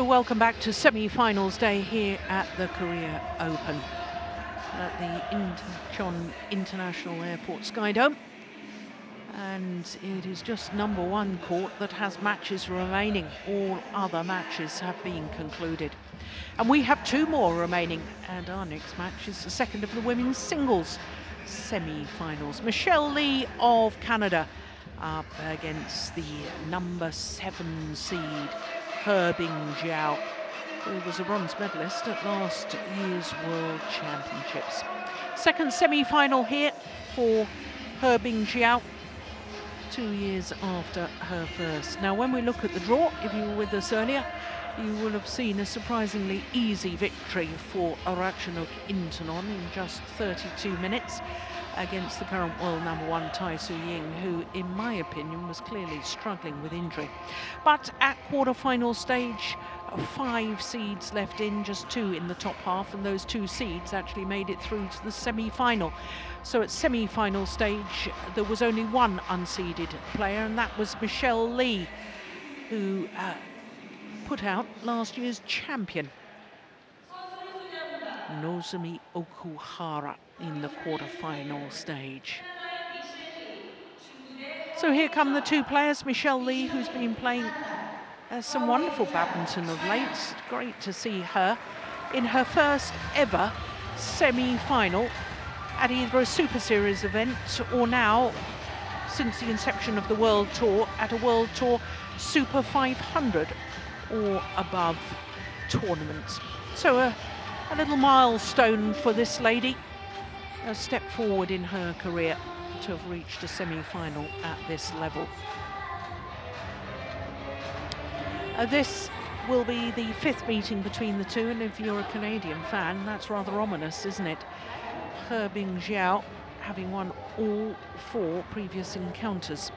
welcome back to semi-finals day here at the Korea Open at the Incheon International Airport Skydome. And it is just number one court that has matches remaining. All other matches have been concluded. And we have two more remaining. And our next match is the second of the women's singles semi-finals. Michelle Lee of Canada up against the number 7 seed, Jiao, who was a bronze medalist at last year's World Championships. Second semi-final here for Jiao, 2 years after her first. Now, when we look at the draw, if you were with us earlier, you will have seen a surprisingly easy victory for Ratchanok Intanon in just 32 minutes against the current world number 1 Tai Tzu Ying, who in my opinion was clearly struggling with injury. But at quarter-final stage, 5 seeds left in, just 2 in the top half, and those 2 seeds actually made it through to the semi-final. So at semi-final stage there was only 1 unseeded player, and that was Michelle Lee, who put out last year's champion Nozomi Okuhara in the quarter-final stage. So here come the 2 players. Michelle Lee, who's been playing some wonderful badminton of late. Great to see her in her first ever semi-final at either a Super Series event or now, since the inception of the World Tour, at a World Tour Super 500 or above tournament. So a little milestone for this lady, a step forward in her career to have reached a semi-final at this level. This will be the 5th meeting between the two, and if you're a Canadian fan, that's rather ominous, isn't it? Jiao having won all 4 previous encounters.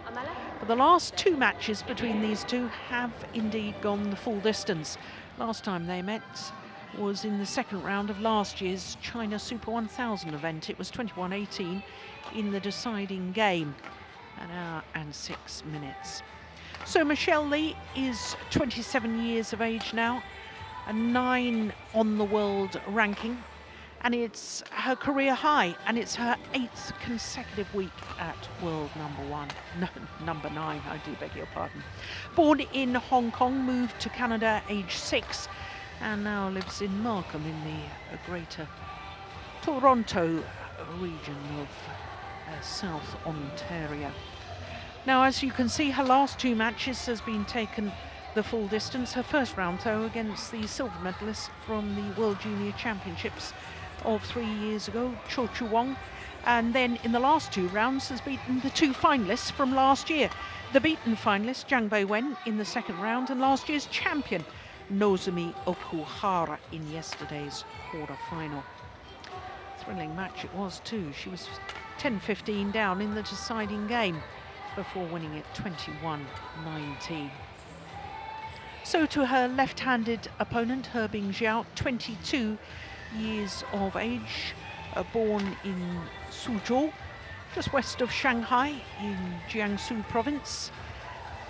But the last 2 matches between these two have indeed gone the full distance. Last time they met was in the second round of last year's China Super 1000 event. It was 21-18 in the deciding game, an hour and 6 minutes. So Michelle Lee is 27 years of age now, a 9 on the world ranking, and it's her career high, and it's her 8th consecutive week at world number 9, I do beg your pardon. Born in Hong Kong, moved to Canada age 6, and now lives in Markham in the greater Toronto region of South Ontario. Now, as you can see, her last 2 matches has been taken the full distance. Her first round, though, against the silver medalist from the World Junior Championships of 3 years ago, Cho Chu Wong, and then in the last 2 rounds has beaten the 2 finalists from last year. The beaten finalist, Zhang Beiwen, in the second round, and last year's champion, Nozomi Okuhara, in yesterday's quarter-final. Thrilling match it was too. She was 10-15 down in the deciding game before winning it 21-19. So to her left-handed opponent, Jiao, 22 years of age, born in Suzhou, just west of Shanghai in Jiangsu province,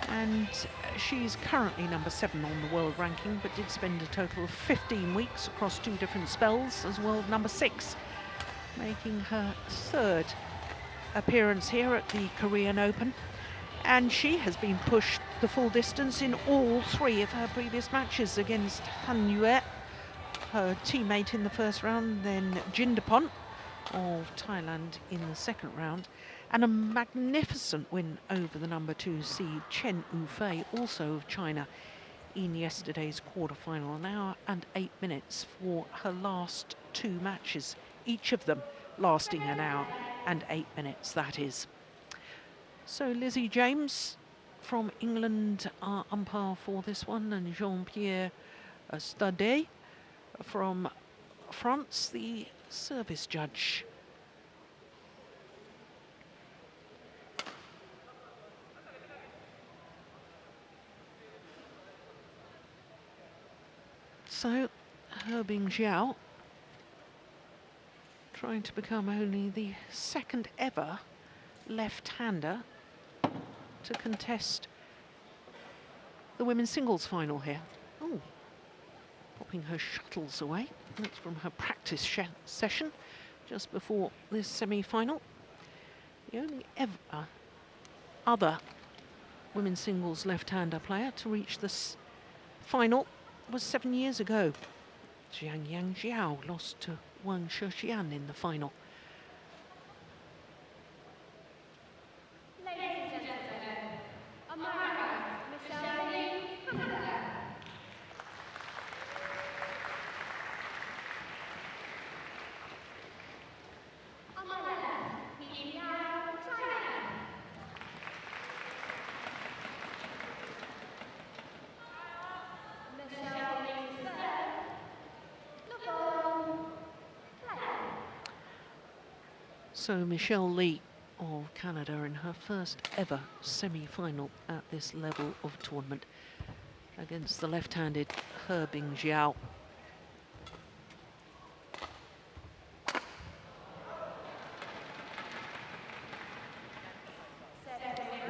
and she's currently number 7 on the world ranking, but did spend a total of 15 weeks across 2 different spells as world number 6, making her 3rd appearance here at the Korean Open. And she has been pushed the full distance in all 3 of her previous matches against Han Yue, her teammate in the first round, then Jindapon of Thailand in the second round, and a magnificent win over the number 2 seed Chen Yufei, also of China, in yesterday's quarter-final. An hour and 8 minutes for her last 2 matches, each of them lasting an hour and 8 minutes, that is. So Lizzie James from England are umpire for this one, and Jean-Pierre Stade from France, the service judge. So Jiao trying to become only the 2nd ever left-hander to contest the women's singles final here. Oh, popping her shuttles away. That's from her practice session just before this semi-final. The only ever other women's singles left-hander player to reach this final was 7 years ago. Jiao lost to Wang Shixian in the final. So Michelle Lee of Canada in her first ever semi-final at this level of tournament against the left-handed Hebing Jiao.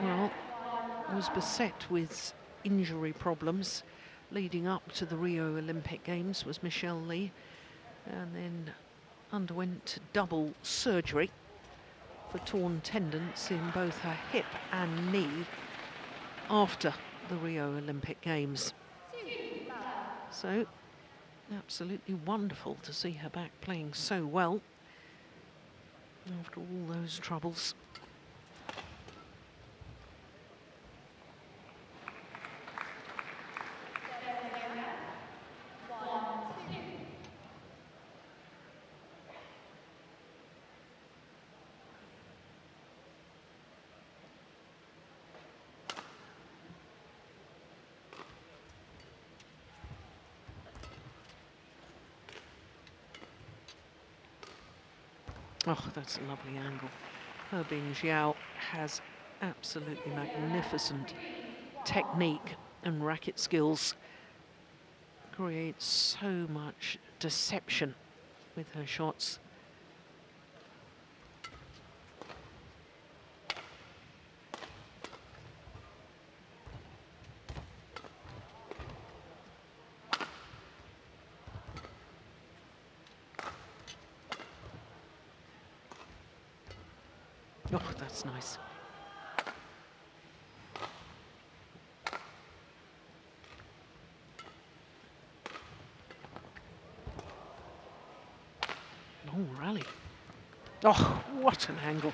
Well, was beset with injury problems leading up to the Rio Olympic Games was Michelle Lee, and then underwent double surgery for torn tendons in both her hip and knee after the Rio Olympic Games. So, absolutely wonderful to see her back playing so well after all those troubles. Oh, that's a lovely angle. Hebing Jiao has absolutely magnificent technique and racket skills. Creates so much deception with her shots. Oh, that's nice. Long rally. Oh, what an angle.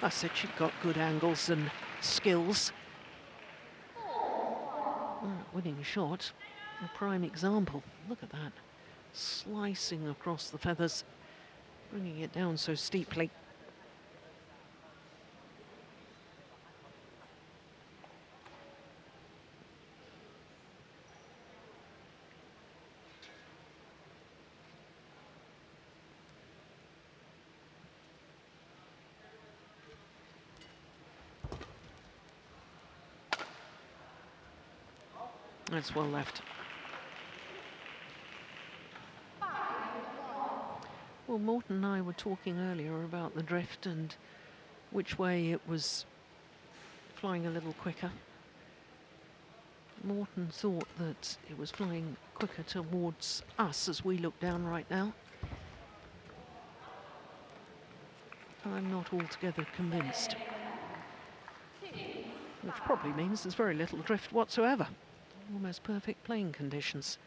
I said she'd got good angles and skills. Winning shot, a prime example. Look at that. Slicing across the feathers, bringing it down so steeply. That's well left. Well, Morten and I were talking earlier about the drift and which way it was flying a little quicker. Morten thought that it was flying quicker towards us as we look down right now. I'm not altogether convinced. Which probably means there's very little drift whatsoever. Almost perfect playing conditions.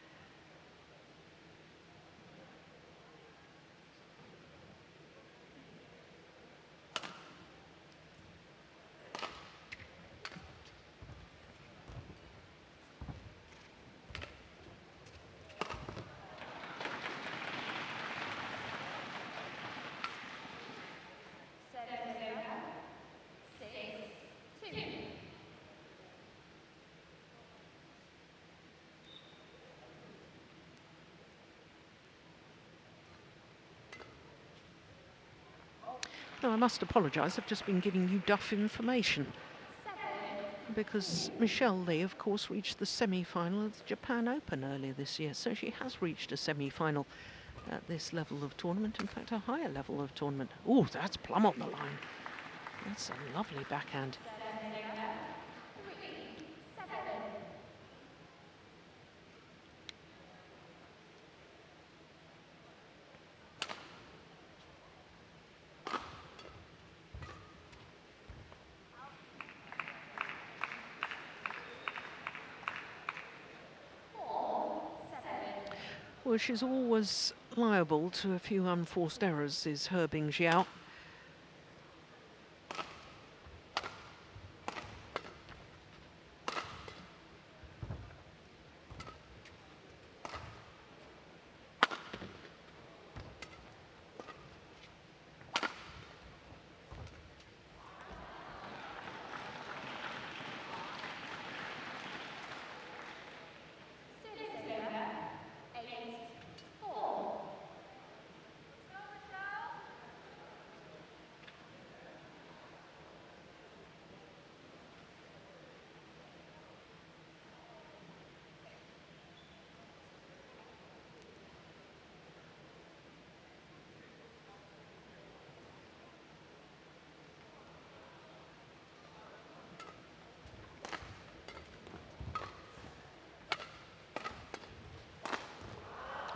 No, I must apologise, I've just been giving you duff information. Because Michelle Lee, of course, reached the semi-final of the Japan Open earlier this year, so she has reached a semi-final at this level of tournament, in fact a higher level of tournament. Oh, that's plumb on the line. That's a lovely backhand. Well, she's always liable to a few unforced errors, is Hebing Jiao.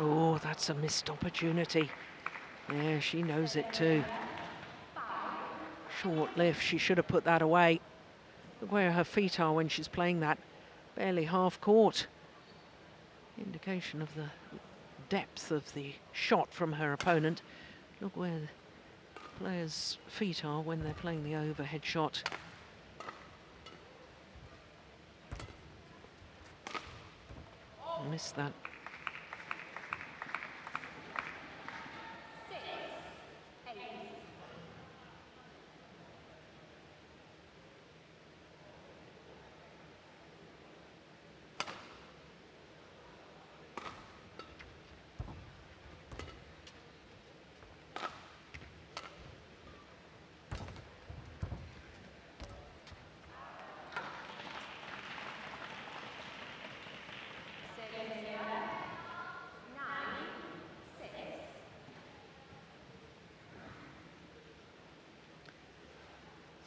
Oh, that's a missed opportunity. Yeah, she knows it too. Short lift, she should have put that away. Look where her feet are when she's playing that. Barely half court. Indication of the depth of the shot from her opponent. Look where the players' feet are when they're playing the overhead shot. Missed that.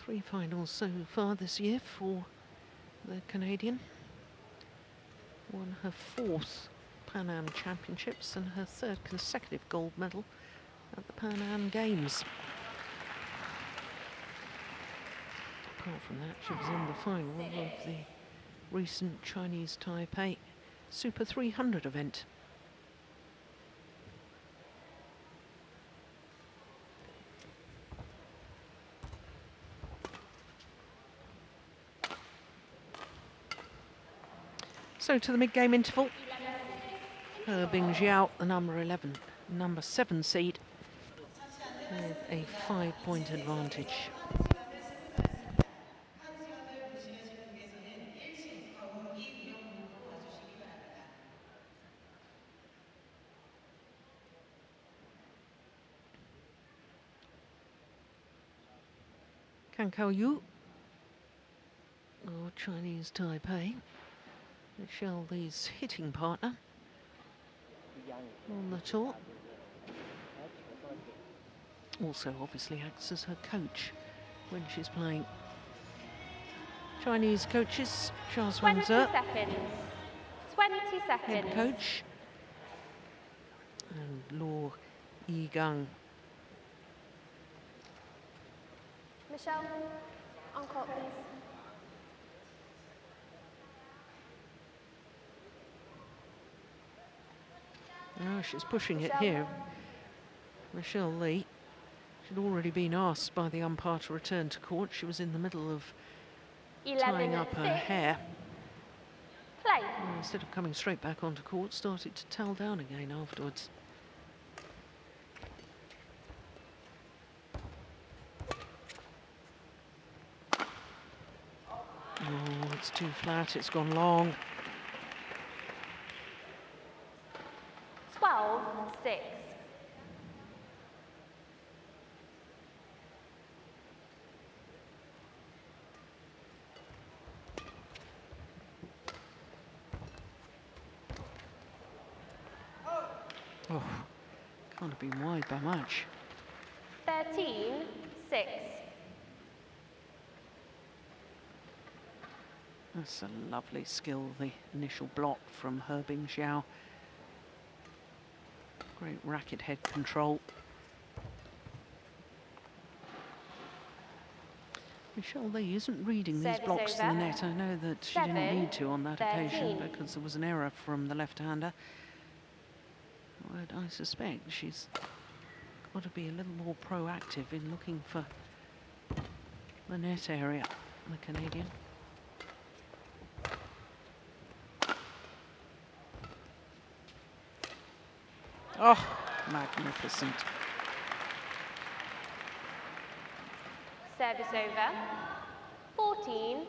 Three finals so far this year for the Canadian. Won her 4th Pan Am Championships and her 3rd consecutive gold medal at the Pan Am Games. Apart from that, she was in the final of the recent Chinese Taipei Super 300 event. So to the mid-game interval, Hebing Jiao, the number 7 seed, with a 5-point advantage. Kankao Yu, or Chinese Taipei, Michelle Lee's hitting partner on the tour. Also obviously acts as her coach when she's playing. Chinese coaches, Charles 20 seconds. 20 seconds. Head coach, and Luo Yigang. Michelle, on court, please. Oh, she's pushing it here. Michelle Lee. She'd already been asked by the umpire to return to court. She was in the middle of tying up her hair. Play. And instead of coming straight back onto court, started to towel down again afterwards. Oh, it's too flat, it's gone long. 12-6. Oh, can't have been wide by much. 13-6. That's a lovely skill, the initial block from Hebing Jiao. Great racket head control. Michelle Lee isn't reading these blocks to the net. I know that she didn't need to on that occasion because there was an error from the left-hander. But I suspect she's got to be a little more proactive in looking for the net area, the Canadian. Oh, magnificent. Service over. 14-7.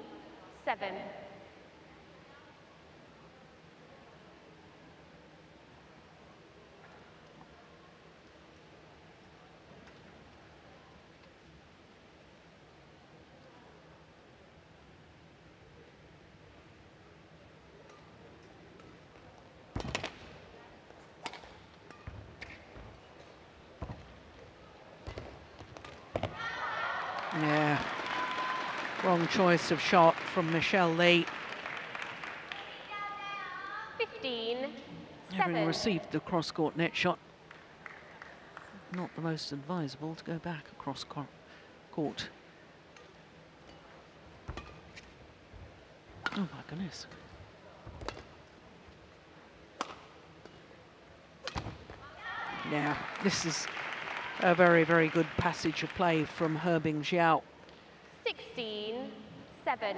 Yeah, wrong choice of shot from Michelle Lee. 15-7. Having received the cross-court net shot, not the most advisable to go back across court. Oh my goodness. Yeah, this is a very, very good passage of play from Hebing Jiao. 16-7.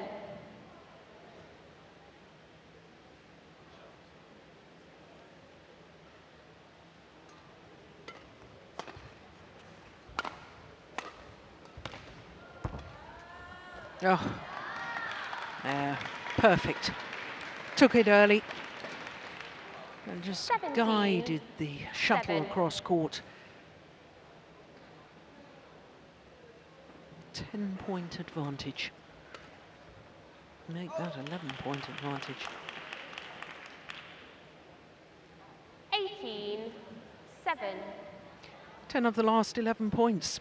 Oh, yeah, perfect. Took it early and just guided the shuttle across court. 10-point advantage. Make that 11-point advantage. 18-7. 10 of the last 11 points,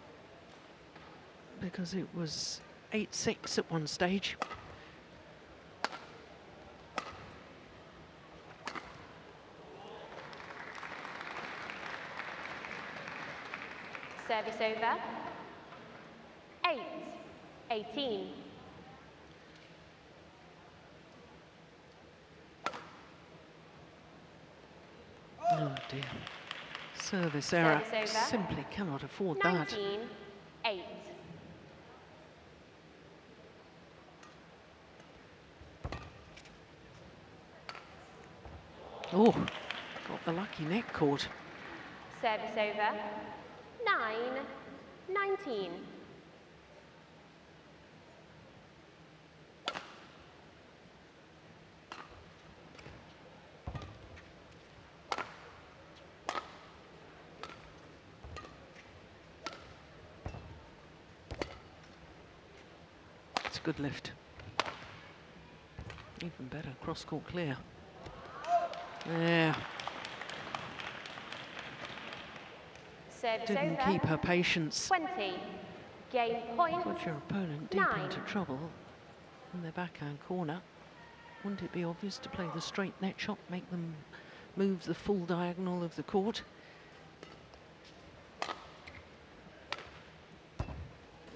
because it was 8-6 at one stage. Service over. 8-18. Oh dear. Service error. Simply cannot afford that. 19-8. Oh, got the lucky net caught. Service over. 9-19. It's a good lift. Even better, cross-court clear. Yeah. Service Didn't over. keep her patience. 20. Game point. Put your opponent deep 9. into trouble in their backhand corner. Wouldn't it be obvious to play the straight net shot, make them move the full diagonal of the court?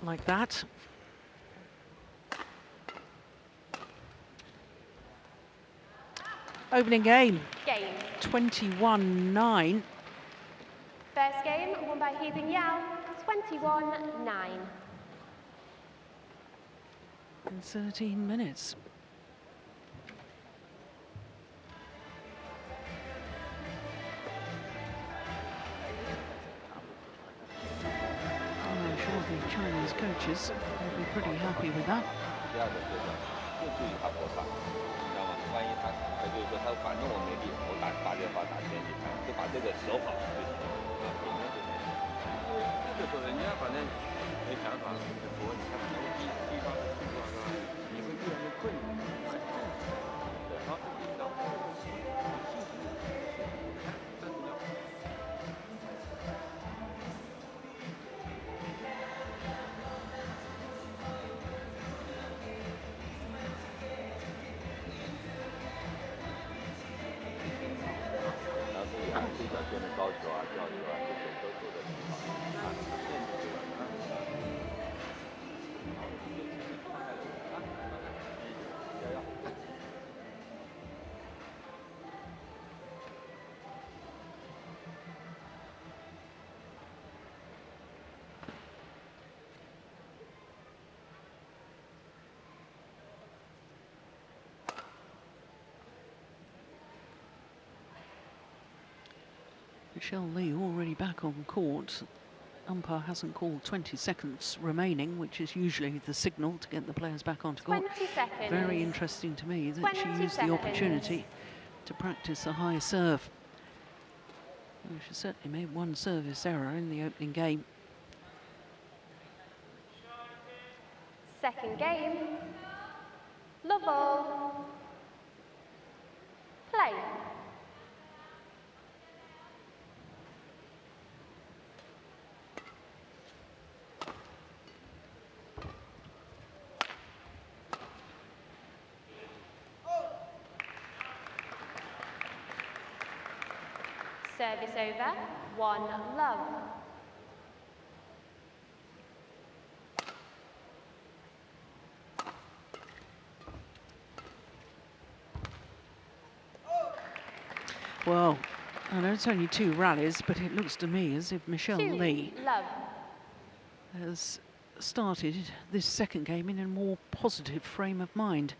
Like that. Opening game. 21-9. First game won by Hebing Jiao. 21-9. In 13 minutes. I'm sure the Chinese coaches will be pretty happy with that. 万一他就是说他反正我没力，我打电话打前几盘，就把这个守好就行啊，顶着就行。这个时候人家反正没想法很多，你看很多地方的情况是吧？你会遇到那困难，很正常。然后然后这个信心，这是要。 这个边的高球啊、吊球啊，这些都做得挺好的啊。面对这个啊，好， Michelle Lee already back on court. Umpire hasn't called 20 seconds remaining, which is usually the signal to get the players back onto court. 20 seconds. Very interesting to me that she 20 used the opportunity to practice a high serve. Well, she certainly made one service error in the opening game. Second game. Love all. Play. Service over, 1-love. Well, I know it's only 2 rallies, but it looks to me as if Michelle Lee has started this second game in a more positive frame of mind.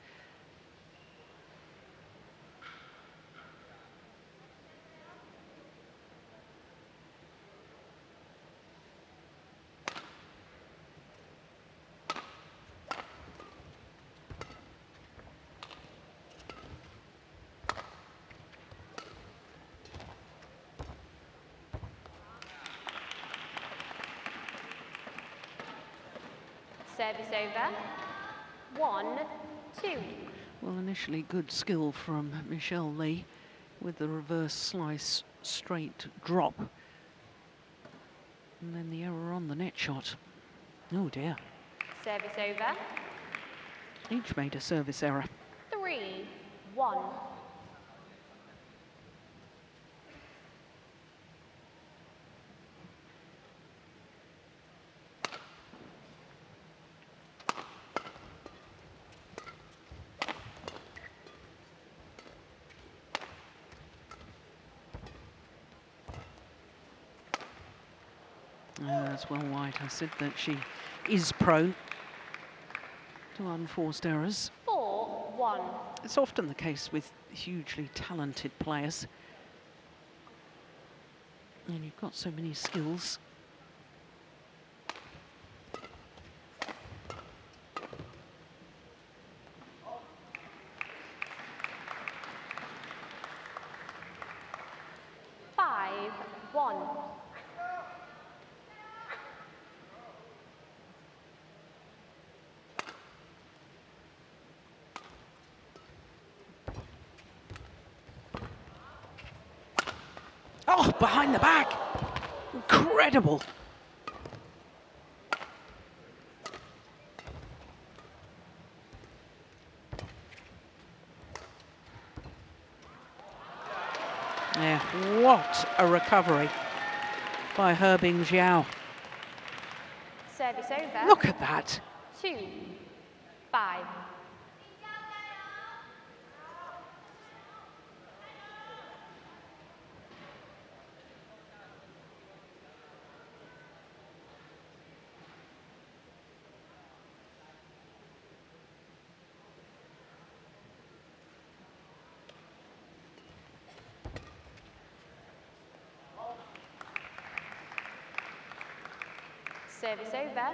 Service over, 1-2. Well, initially good skill from Michelle Lee with the reverse slice straight drop. And then the error on the net shot. Oh dear. Service over, Each made a service error. 3-1. That's well wide. I said that she is prone to unforced errors. 4-1. It's often the case with hugely talented players. And you've got so many skills. Oh, behind the back. Incredible. Yeah, what a recovery by Herbing Jiao. Service over. Look at that. 2-5. Service over,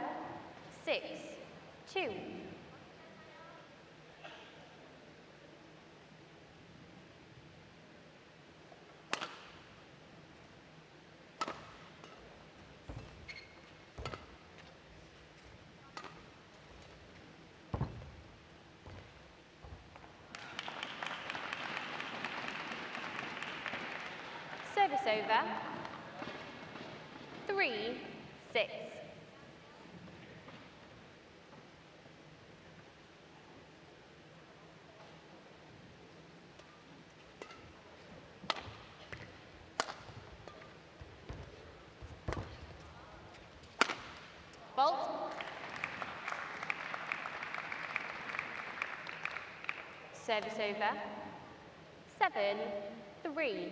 6-2. Service over, 3-6. Fault. Service over, 7-3.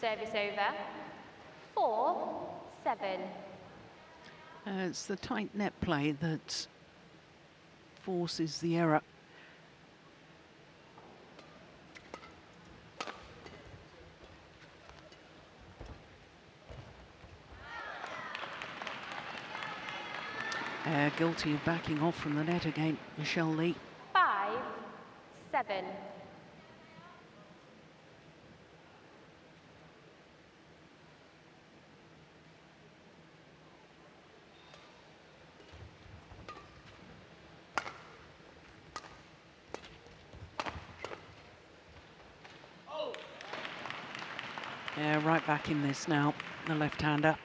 Service over. 4-7. It's the tight net play that forces the error. Guilty of backing off from the net again, Michelle Lee. 5-7. Yeah, right back in this now, the left-hander.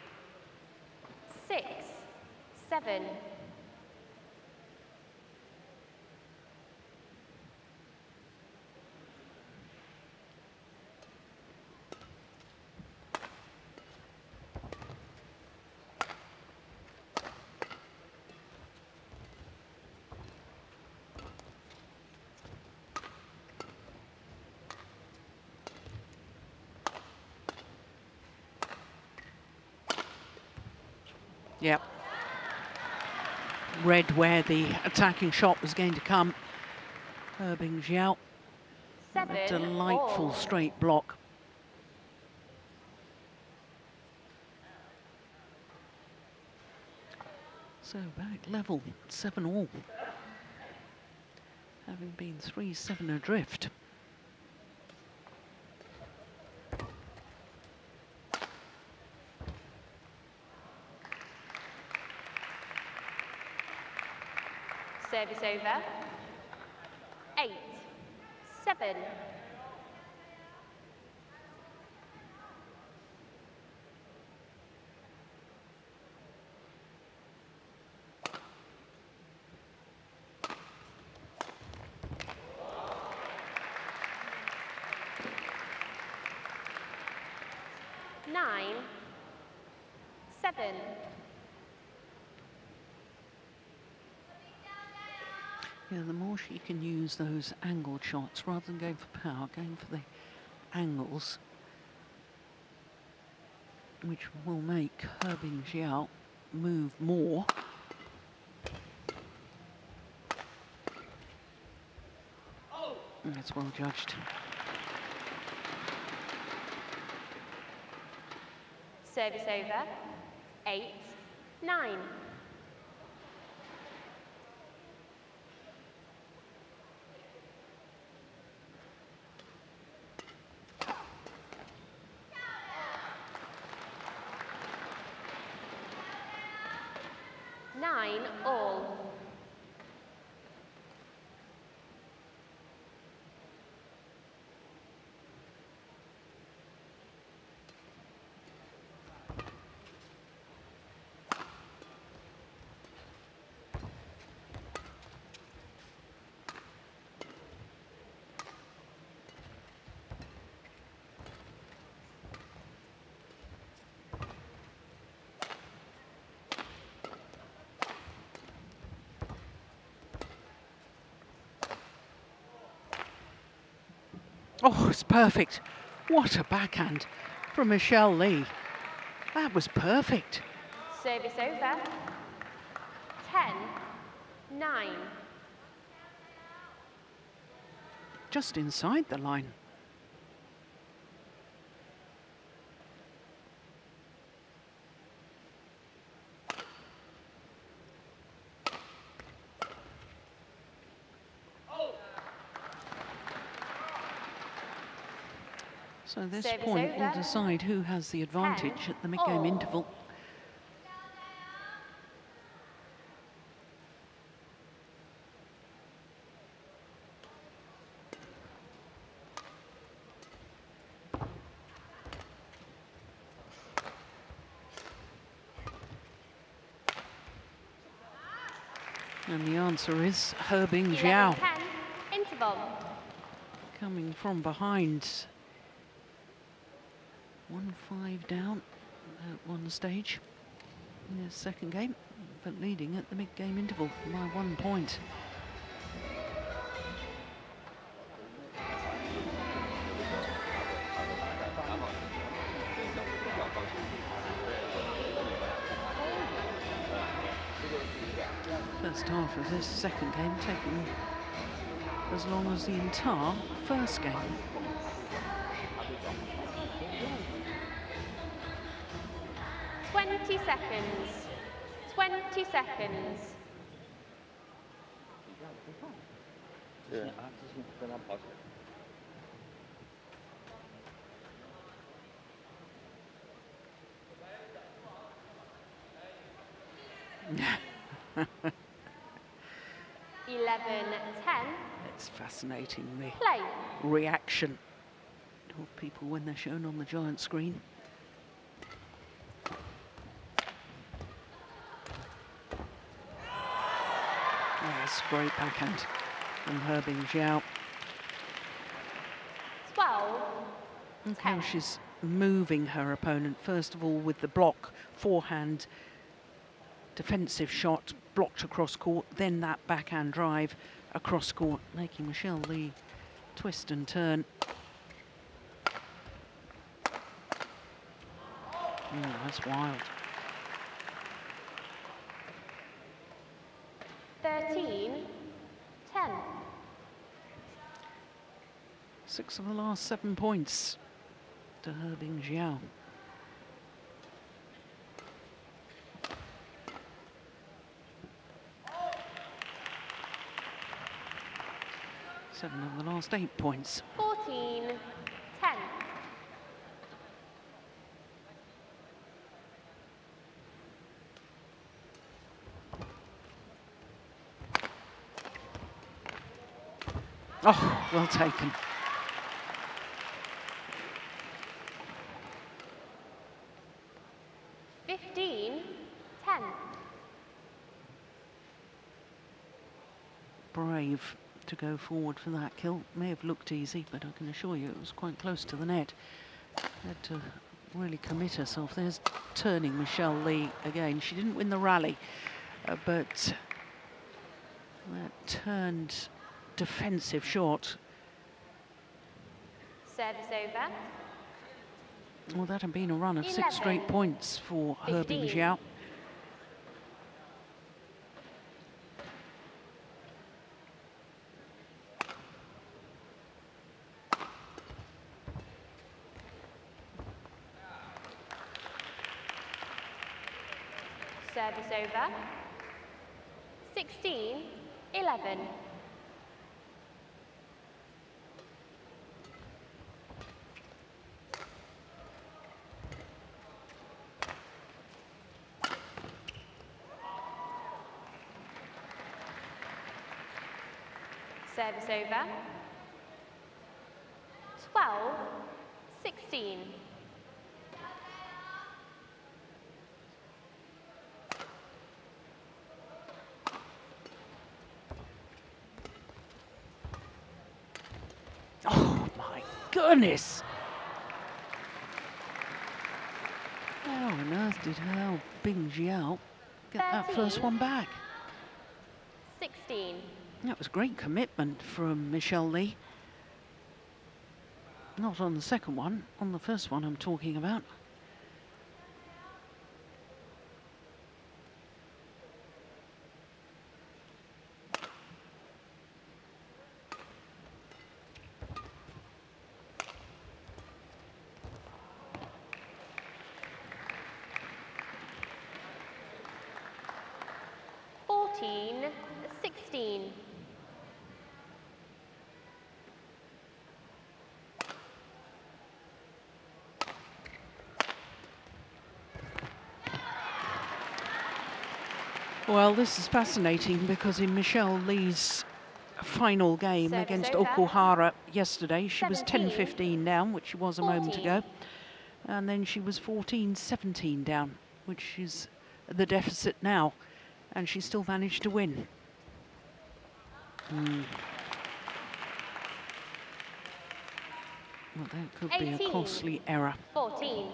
6-7. Yep. Read where the attacking shot was going to come. Herbing Jiao. A delightful straight block. So back level, 7-all. Having been 3-7 adrift. Service over. 8-7. Nine, 7. Yeah, the more she can use those angled shots rather than going for power, going for the angles, which will make Herbing Jiao move more. That's well judged. Service over. 8-9. Nine all. Oh, it's perfect. What a backhand from Michelle Lee. That was perfect. Service over. 10-9. Just inside the line. So this Service point over. will decide who has the advantage at the mid-game all. interval. And the answer is Herbing Jiao. 11-10. Interval. Coming from behind. 1-5 down at one stage in the second game, but leading at the mid-game interval by 1 point. first half of this second game taking as long as the entire first game. Twenty seconds. 20 seconds. 自信啊，自信，跟他跑起来。11-10. It's fascinating, the Play. reaction of people when they're shown on the giant screen. Yes, great backhand from Jiao. 12. Look how she's moving her opponent, first of all with the block, forehand, defensive shot, blocked across court, then that backhand drive across court, making Michelle Lee twist and turn. That's wild. 13-10. 6 of the last 7 points to Jiao. Seven of the last 8 points. 14-10. Oh, well taken. Brave to go forward for that kill. May have looked easy, but I can assure you it was quite close to the net. Had to really commit herself. There's turning Michelle Lee again. She didn't win the rally, but that turned defensive shot. Service over. Well, that had been a run of 6 straight 11, points for 15. Jiao. Service over. 16-11. Service over. 12-16. Oh my goodness! How on earth did Jiao get that first one back? 16. That was great commitment from Michelle Lee. Not on the second one, on the first one I'm talking about. Fourteen, 16. Well, this is fascinating because in Michelle Lee's final game Service against over. Okuhara yesterday, she was 17, 10-15 down, which she was a moment 14. ago. And then she was 14-17 down, which is the deficit now. And she still managed to win. Well, that could be a 18, costly error. 14.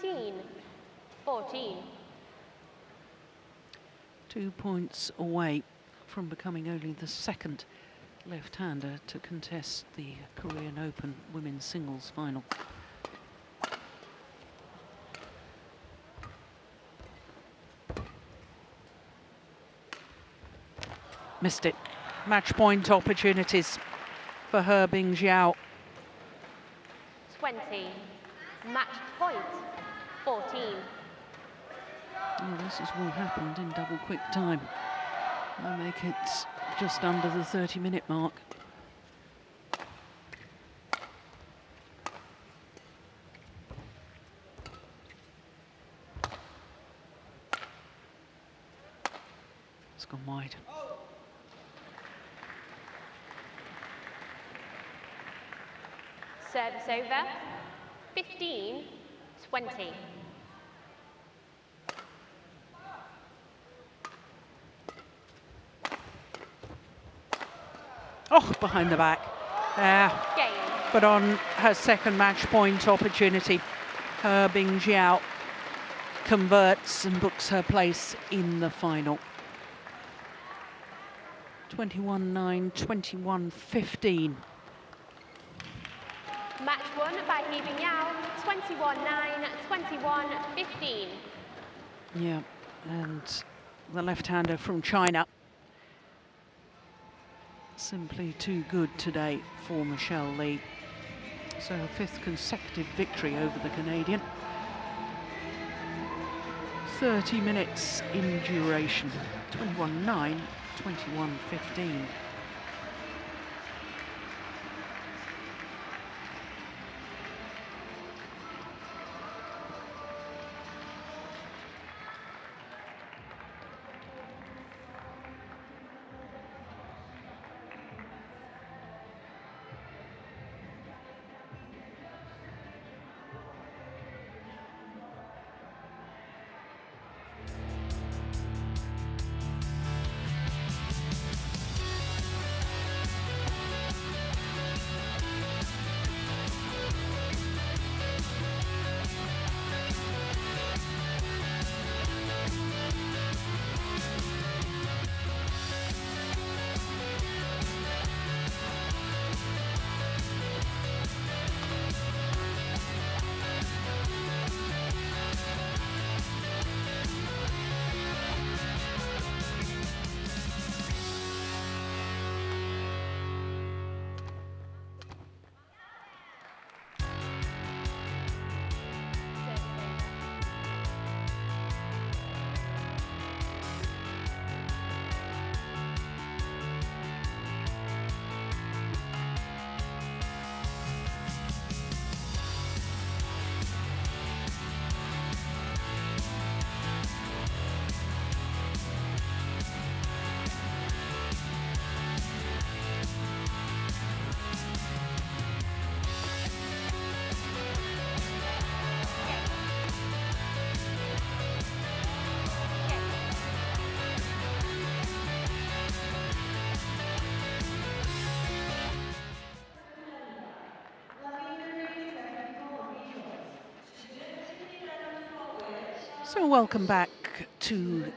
19-14. 2 points away from becoming only the second left-hander to contest the Korean Open women's singles final. Missed it. Match point opportunities for Hebing Jiao. 20. Match point 14. Oh, this has all happened in double quick time. I make it just under the 30-minute mark. It's gone wide. Service over. 15-20. Oh, behind the back. Game. But on her second match point opportunity, Hebing Jiao converts and books her place in the final. 21-9, 21-15. Match won by Hebing Jiao. 21-9, 21-15. Yeah, and the left-hander from China. Simply too good today for Michelle Lee. So her 5th consecutive victory over the Canadian. 30 minutes in duration. 21-9, 21-15. So welcome back to